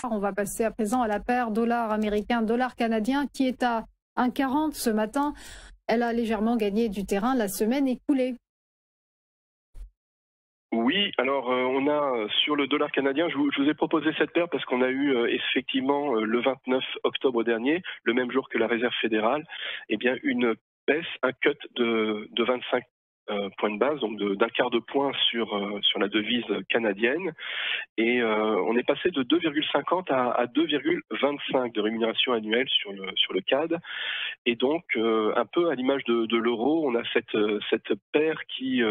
On va passer à présent à la paire dollar américain, dollar canadien qui est à 1,40 ce matin. Elle a légèrement gagné du terrain la semaine écoulée. Oui, alors on a sur le dollar canadien, je vous ai proposé cette paire parce qu'on a eu effectivement le 29 octobre dernier, le même jour que la Réserve fédérale, eh bien une baisse, un cut de 25 points de base, donc d'un quart de point sur la devise canadienne. Et on est passé de 2,50 à 2,25 de rémunération annuelle sur le CAD. Et donc, un peu à l'image de l'euro, on a cette paire qui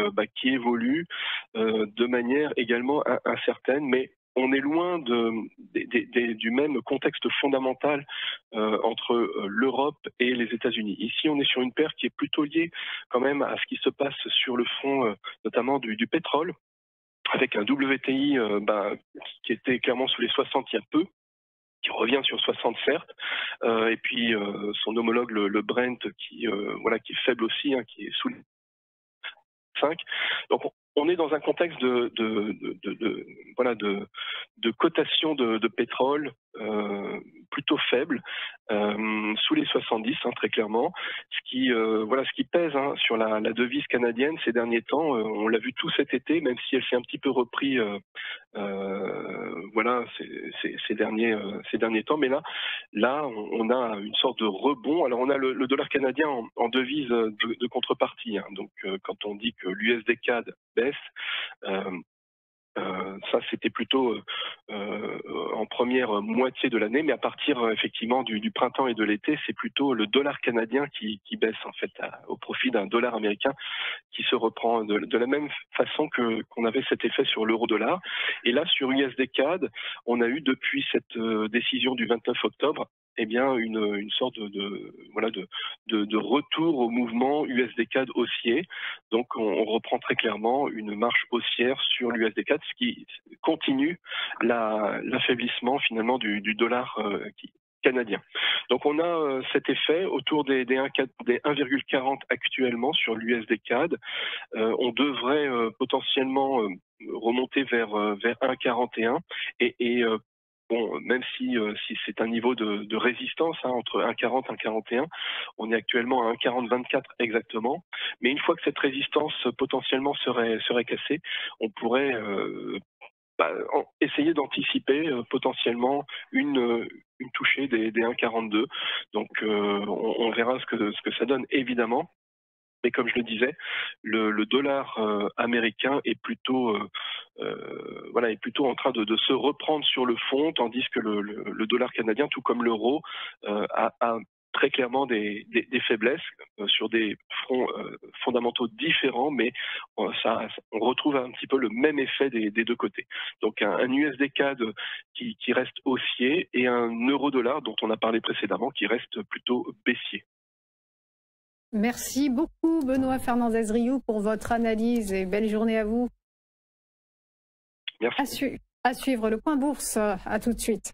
évolue de manière également incertaine, mais on est loin du même contexte fondamental entre l'Europe et les États-Unis. Ici, on est sur une paire qui est plutôt liée quand même à ce qui se passe sur le front, notamment du pétrole, avec un WTI qui était clairement sous les 60 il y a peu, qui revient sur 60 certes, et puis son homologue le Brent qui est faible aussi, hein, qui est sous les 5. Donc on est dans un contexte de cotation de pétrole plutôt faible, sous les 70 très clairement, ce qui pèse sur la devise canadienne ces derniers temps. On l'a vu tout cet été, même si elle s'est un petit peu repris ces derniers temps, mais là on a une sorte de rebond. Alors on a le dollar canadien en devise de contrepartie, hein. Donc quand on dit que l'USD CAD baisse, ça c'était plutôt en première moitié de l'année, mais à partir effectivement du printemps et de l'été, c'est plutôt le dollar canadien qui baisse en fait au profit d'un dollar américain qui se reprend de la même façon qu'on avait cet effet sur l'euro-dollar. Et là, sur USD CAD, on a eu depuis cette décision du 29 octobre eh bien une sorte de retour au mouvement USD CAD haussier. Donc on reprend très clairement une marche haussière sur l'USD CAD, ce qui continue l'affaiblissement finalement du dollar canadien. Donc on a cet effet autour des 1,40 actuellement sur l'USD CAD. On devrait potentiellement remonter vers 1,41 et bon, même si c'est un niveau de résistance entre 1,40 et 1,41, on est actuellement à 1,4024 exactement. Mais une fois que cette résistance potentiellement serait cassée, on pourrait essayer d'anticiper potentiellement une touchée des 1,42. Donc on verra ce que ça donne évidemment. Mais comme je le disais, le dollar américain est plutôt en train de se reprendre sur le fond, tandis que le dollar canadien, tout comme l'euro, a très clairement des faiblesses sur des fronts fondamentaux différents, mais on retrouve un petit peu le même effet des deux côtés. Donc un USD CAD qui reste haussier et un euro-dollar dont on a parlé précédemment qui reste plutôt baissier. Merci beaucoup Benoît Fernandez-Rioux pour votre analyse et belle journée à vous. Merci. À suivre le point bourse, à tout de suite.